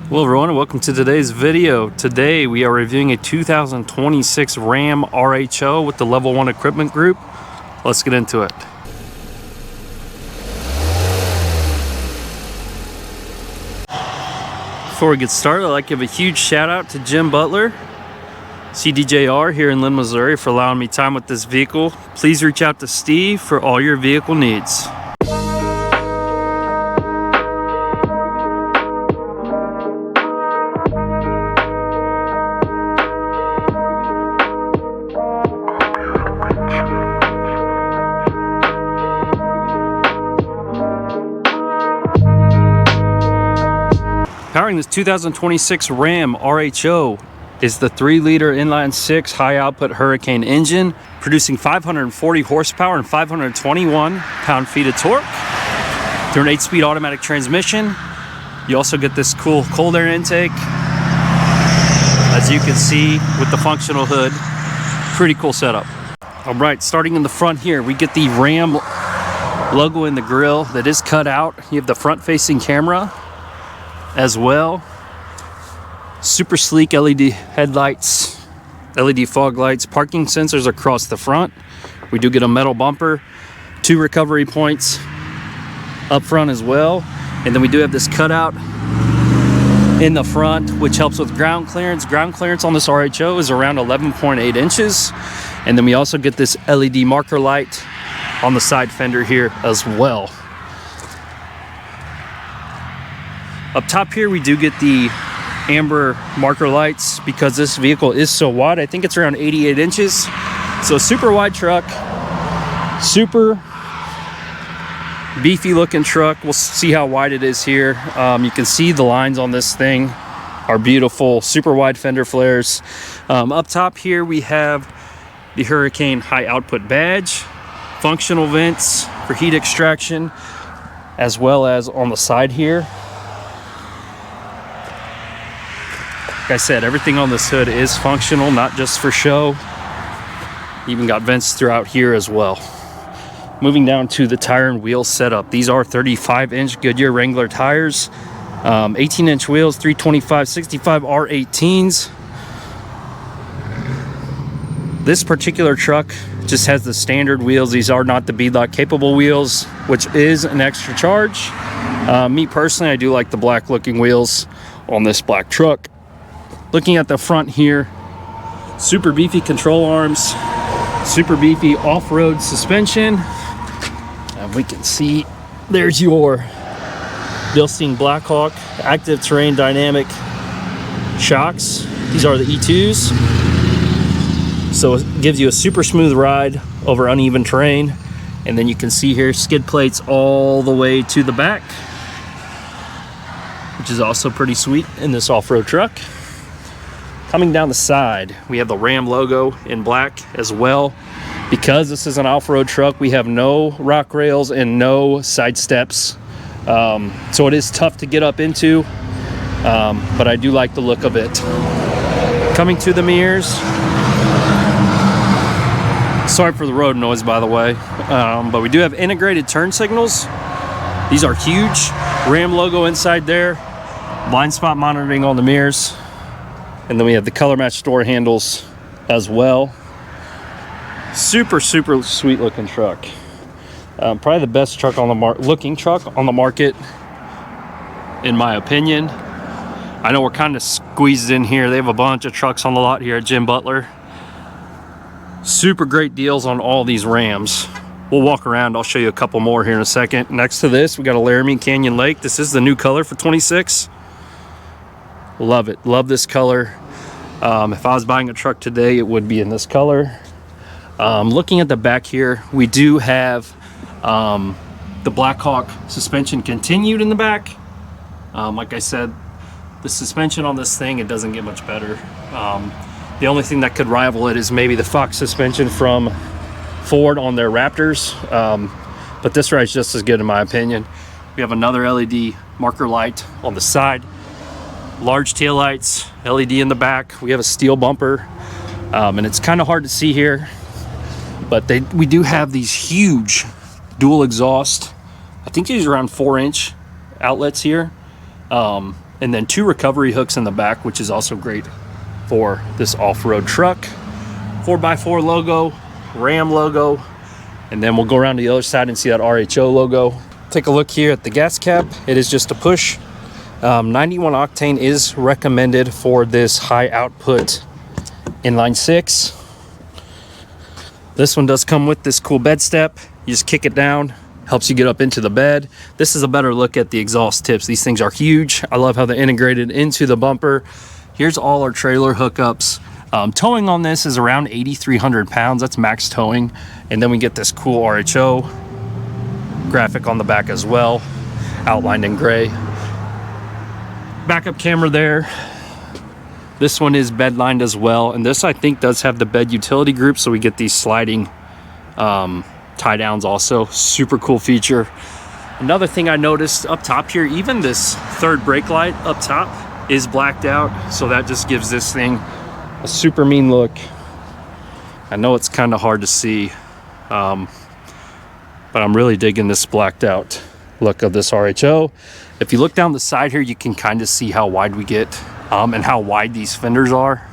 Hello everyone and welcome to today's video. Today we are reviewing a 2026 Ram RHO with the Level 1 equipment group. Let's get into it. Before we get started, I'd like to give a huge shout out to Jim Butler CDJR here in Linn, Missouri for allowing me time with this vehicle. Please reach out to Steve for all your vehicle needs. Powering this 2026 Ram RHO is the 3-liter inline-6 high-output Hurricane engine, producing 540 horsepower and 521 pound-feet of torque through an 8-speed automatic transmission. You also get this cool cold air intake, as you can see with the functional hood. Pretty cool setup. All right, starting in the front here, we get the Ram logo in the grille that is cut out. You have the front-facing camera as well. Super sleek LED headlights, LED fog lights, parking sensors across the front. We do get a metal bumper, 2 recovery points up front as well. And then we do have this cutout in the front, which helps with ground clearance. Ground clearance on this RHO is around 11.8 inches. And then we also get this LED marker light on the side fender here as well. Up top here, we do get the amber marker lights because this vehicle is so wide. I think it's around 88 inches. So super wide truck, super beefy looking truck. We'll see how wide it is here. You can see the lines on this thing are beautiful. Super wide fender flares. Up top here, we have the Hurricane high output badge, functional vents for heat extraction, as well as on the side here. Like I said, everything on this hood is functional, not just for show. Even got vents throughout here as well. Moving down to the tire and wheel setup. These are 35-inch Goodyear Wrangler tires, 18-inch wheels, 325/65 R18s. This particular truck just has the standard wheels. These are not the beadlock capable wheels, which is an extra charge. Me personally, I do like the black looking wheels on this black truck. Looking at the front here, super beefy control arms, super beefy off-road suspension. And we can see there's your Bilstein Blackhawk active terrain dynamic shocks. These are the E2s. So it gives you a super smooth ride over uneven terrain. And then you can see here skid plates all the way to the back, which is also pretty sweet in this off-road truck. Coming down the side, we have the Ram logo in black as well. Because this is an off-road truck, we have no rock rails and no side steps. So it is tough to get up into, but I do like the look of it. Coming to the mirrors. Sorry for the road noise, by the way. But we do have integrated turn signals. These are huge. Ram logo inside there. Blind spot monitoring on the mirrors. And then we have the color match door handles as well. Super sweet looking truck. Probably the best truck on the looking truck on the market, in my opinion. I know we're kind of squeezed in here. They have a bunch of trucks on the lot here at Jim Butler. Super great deals on all these Rams. We'll walk around. I'll show you a couple more here in a second. Next to this, we got a Laramie Canyon Lake. This is the new color for 26. Love it. Love this color. If I was buying a truck today, it would be in this color. Looking at the back here, we do have the Blackhawk suspension continued in the back. Like I said, the suspension on this thing, it doesn't get much better. The only thing that could rival it is maybe the Fox suspension from Ford on their Raptors. But this ride's just as good in my opinion. We have another LED marker light on the side. Large taillights, LED in the back. We have a steel bumper, and it's kind of hard to see here, but we do have these huge dual exhaust. I think these are around 4-inch outlets here. and then 2 recovery hooks in the back, which is also great for this off-road truck. 4x4 logo, Ram logo, and then we'll go around to the other side and see that RHO logo. Take a look here at the gas cap. It is just a push. 91 octane is recommended for this high output inline 6. This one does come with this cool bed step. You just kick it down, helps you get up into the bed. This is a better look at the exhaust tips. These things are huge. I love how they're integrated into the bumper. Here's all our trailer hookups. Towing on this is around 8,300 pounds. That's max towing. And then we get this cool RHO graphic on the back as well, outlined in gray. Backup camera there. This one is bed lined as well, and this I think does have the bed utility group, so we get these sliding tie downs also. Super cool feature. Another thing I noticed up top here, even this third brake light up top is blacked out, so that just gives this thing a super mean look. I know it's kind of hard to see, but I'm really digging this blacked out look of this RHO. If you look down the side here, you can kind of see how wide we get and how wide these fenders are,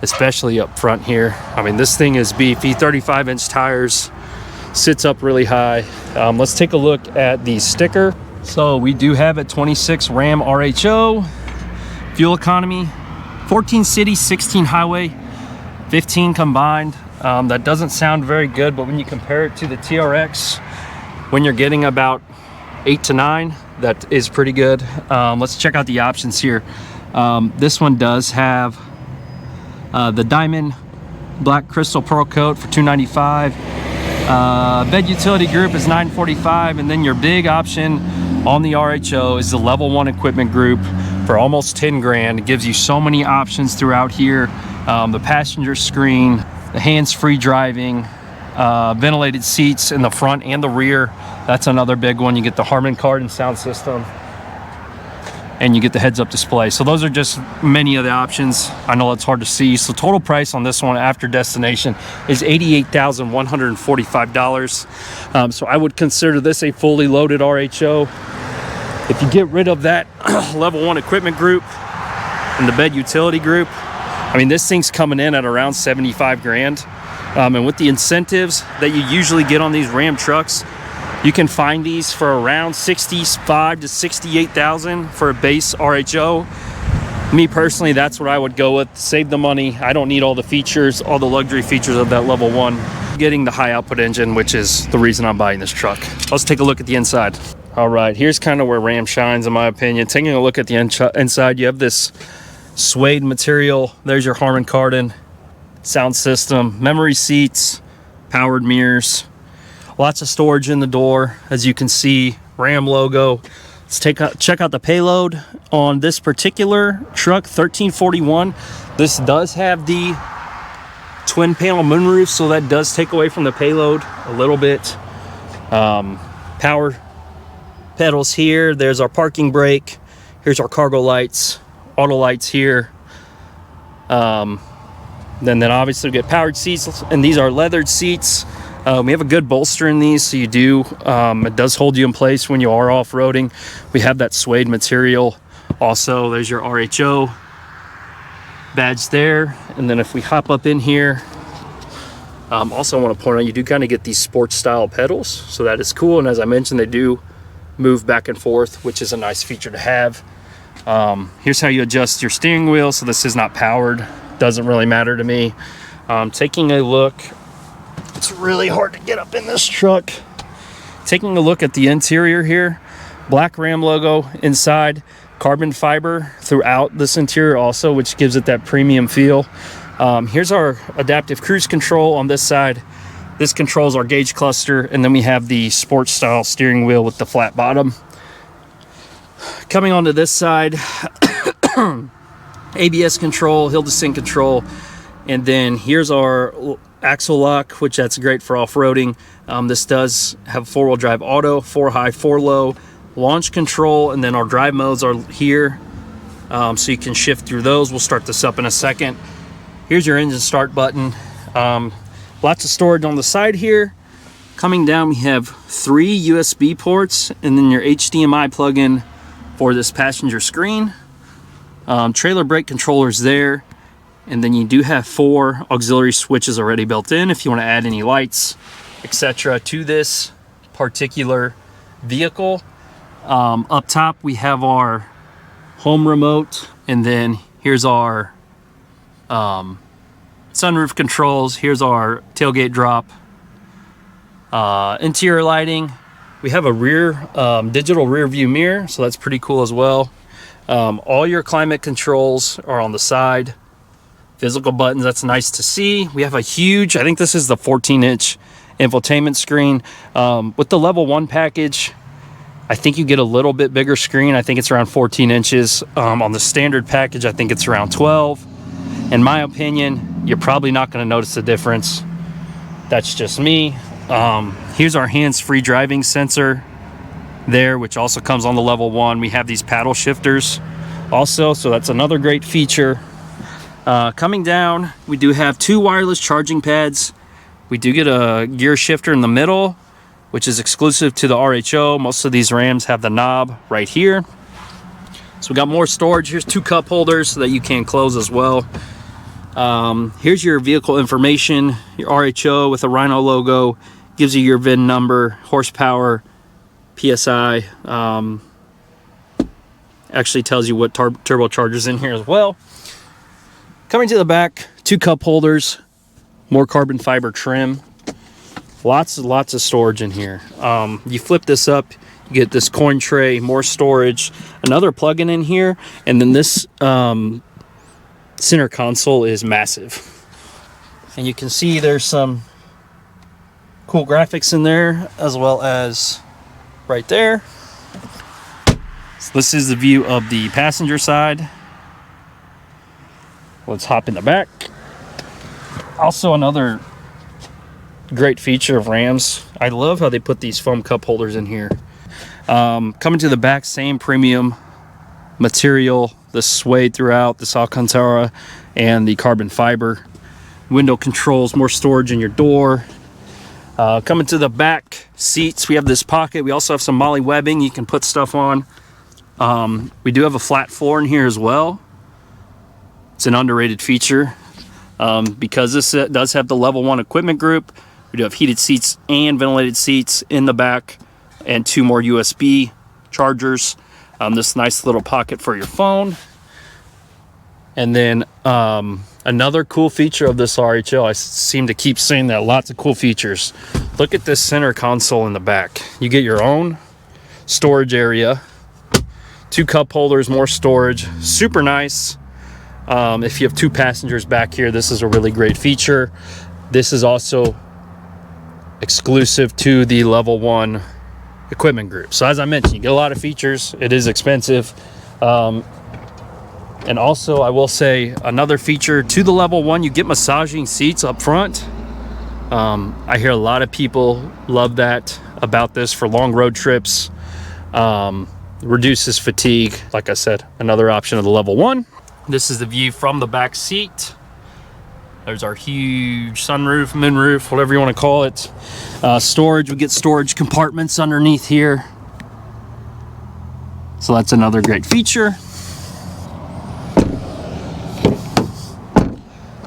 especially up front here. I mean, this thing is beefy. 35-inch tires, sits up really high. Let's take a look at the sticker. So we do have a 26 Ram RHO, fuel economy, 14 city, 16 highway, 15 combined. That doesn't sound very good, but when you compare it to the TRX, when you're getting about 8 to 9, that is pretty good. Let's check out the options here. This one does have the diamond black crystal pearl coat for $295. Bed utility group is $945, and then your big option on the RHO is the level 1 equipment group for almost 10 grand. It gives you so many options throughout here. The passenger screen, the hands-free driving, ventilated seats in the front and the rear. That's another big one. You get the Harman Kardon sound system, and you get the heads-up display. So those are just many of the options. I know it's hard to see. So total price on this one after destination is $88,145. So I would consider this a fully loaded RHO. If you get rid of that level 1 equipment group and the bed utility group, I mean, this thing's coming in at around 75 grand. And with the incentives that you usually get on these Ram trucks, you can find these for around 65 to 68,000 for a base RHO. Me personally, that's what I would go with. Save the money. I don't need all the features, all the luxury features of that level 1. Getting the high output engine, which is the reason I'm buying this truck. Let's take a look at the inside. All right, here's kind of where Ram shines, in my opinion. Taking a look at the inside, you have this suede material. There's your Harman Kardon sound system, memory seats, powered mirrors, lots of storage in the door, as you can see. Ram logo. Let's check out the payload on this particular truck, 1341. This does have the twin panel moonroof, so that does take away from the payload a little bit. Power pedals here. There's our parking brake. Here's our cargo lights, auto lights here. Then obviously we get powered seats, and these are leathered seats. We have a good bolster in these, so it does hold you in place when you are off-roading. We have that suede material. Also, there's your RHO badge there. And then if we hop up in here, also I want to point out, you do kind of get these sports style pedals, so that is cool. And as I mentioned, they do move back and forth, which is a nice feature to have. Here's how you adjust your steering wheel. So this is not powered, doesn't really matter to me. Taking a look, it's really hard to get up in this truck. Taking a look at the interior here, black Ram logo inside, carbon fiber throughout this interior also, which gives it that premium feel. Here's our adaptive cruise control on this side. This controls our gauge cluster, and then we have the sports style steering wheel with the flat bottom. Coming onto this side, ABS control, hill descent control, and then here's our axle lock, which that's great for off-roading. This does have 4-wheel drive auto, 4 high, 4 low, launch control, and then our drive modes are here, so you can shift through those. We'll start this up in a second. Here's your engine start button. Lots of storage on the side here. Coming down, we have 3 USB ports, and then your HDMI plug-in for this passenger screen. Trailer brake controllers there, and then you do have 4 auxiliary switches already built in if you want to add any lights, etc. to this particular vehicle. Up top we have our home remote, and then here's our sunroof controls. Here's our tailgate drop. Interior lighting. We have a rear digital rear view mirror, so that's pretty cool as well. All your climate controls are on the side. Physical buttons, that's nice to see. We have a huge, I think this is the 14-inch infotainment screen. With the level 1 package, I think you get a little bit bigger screen. I think it's around 14 inches. On the standard package, I think it's around 12. In my opinion, you're probably not going to notice the difference. That's just me. Here's our hands-free driving sensor there, which also comes on the level 1. We have these paddle shifters also, so that's another great feature. Coming down, we do have 2 wireless charging pads. We do get a gear shifter in the middle, which is exclusive to the RHO. Most of these Rams have the knob right here. So we got more storage. Here's 2 cup holders so that you can close as well. Here's your vehicle information, your RHO with the Rhino logo, gives you your VIN number, horsepower, PSI, actually tells you what turbocharger's in here as well. Coming to the back, 2 cup holders, more carbon fiber trim, lots of storage in here. You flip this up, you get this coin tray, more storage, another plug-in in here, and then this center console is massive. And you can see there's some cool graphics in there, as well as right there. So this is the view of the passenger side. Let's hop in the back. Also, another great feature of Rams, I love how they put these foam cup holders in here. Coming to the back, same premium material, the suede throughout, this Alcantara, and the carbon fiber. Window controls, more storage in your door. Coming to the back seats, we have this pocket. We also have some MOLLE webbing you can put stuff on. We do have a flat floor in here as well. It's an underrated feature because this does have the level 1 equipment group. We do have heated seats and ventilated seats in the back, and 2 more USB chargers. This nice little pocket for your phone. And then another cool feature of this RHO, I seem to keep saying that, lots of cool features. Look at this center console in the back. You get your own storage area, 2 cup holders, more storage, super nice. If you have 2 passengers back here, this is a really great feature. This is also exclusive to the level 1 equipment group. So as I mentioned, you get a lot of features. It is expensive. And also, I will say, another feature to the level 1, you get massaging seats up front. I hear a lot of people love that about this for long road trips. Reduces fatigue. Like I said, another option of the level 1. This is the view from the back seat. There's our huge sunroof, moonroof, whatever you want to call it. Storage, we get storage compartments underneath here. So that's another great feature.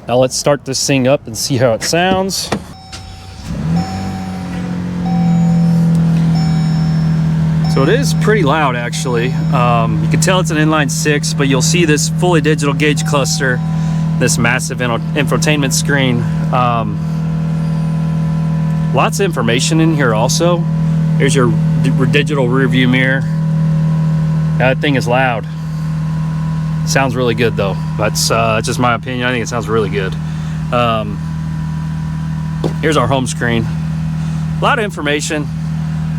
Now let's start this thing up and see how it sounds. So it is pretty loud, actually. You can tell it's an inline 6, but you'll see this fully digital gauge cluster, this massive infotainment screen. Lots of information in here also. Here's your digital rear view mirror. That thing is loud. Sounds really good though. That's just my opinion. I think it sounds really good. Here's our home screen. A lot of information.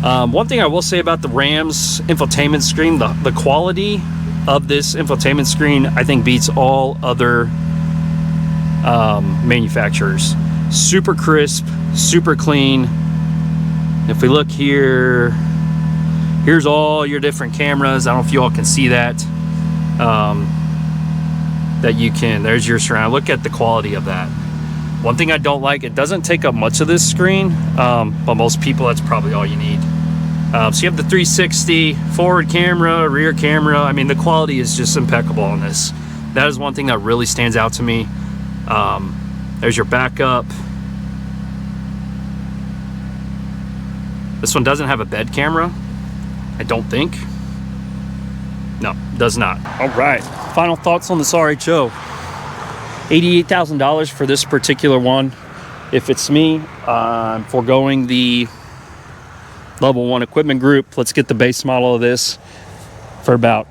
One thing I will say about the Rams infotainment screen, the quality of this infotainment screen, I think beats all other manufacturers. Super crisp, super clean. If we look here, here's all your different cameras. I don't know if you all can see that. That you can, there's your surround. Look at the quality of that. One thing I don't like, it doesn't take up much of this screen, but most people, that's probably all you need. So you have the 360 forward camera, rear camera. I mean, the quality is just impeccable on this. That is one thing that really stands out to me. There's your backup. This one doesn't have a bed camera, I don't think. No, does not. All right, final thoughts on this RHO. $88,000 for this particular one. If it's me, I'm foregoing the level 1 equipment group. Let's get the base model of this for about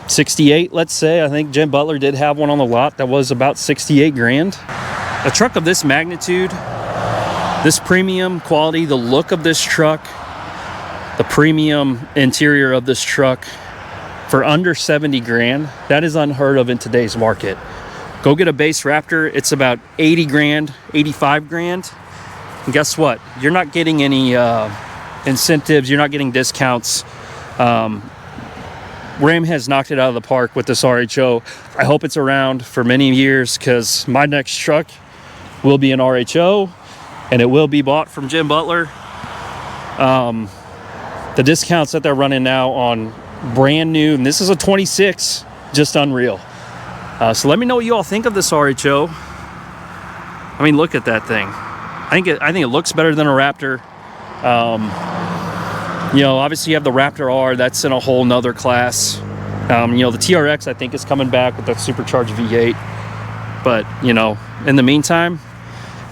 68, let's say. I think Jim Butler did have one on the lot that was about 68 grand. A truck of this magnitude, this premium quality, the look of this truck, the premium interior of this truck for under 70 grand, that is unheard of in today's market. Go get a base Raptor, it's about 80 grand, 85 grand. And guess what? You're not getting any incentives, you're not getting discounts. Ram has knocked it out of the park with this RHO. I hope it's around for many years, because my next truck will be an RHO and it will be bought from Jim Butler. The discounts that they're running now on brand new, and this is a 26, just unreal. So let me know what you all think of this RHO. I mean, look at that thing. I think it looks better than a Raptor. You know, obviously you have the Raptor R, that's in a whole nother class. You know, the TRX I think is coming back with that supercharged V8. But, you know, in the meantime,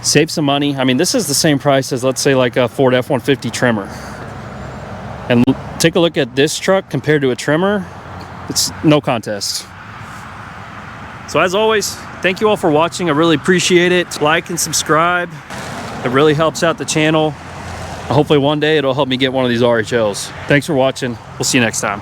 save some money. I mean, this is the same price as, let's say, like a Ford F-150 Tremor. And take a look at this truck compared to a Tremor. It's no contest. So as always, thank you all for watching. I really appreciate it. Like and subscribe. It really helps out the channel. Hopefully one day it'll help me get one of these RHOs. Thanks for watching. We'll see you next time.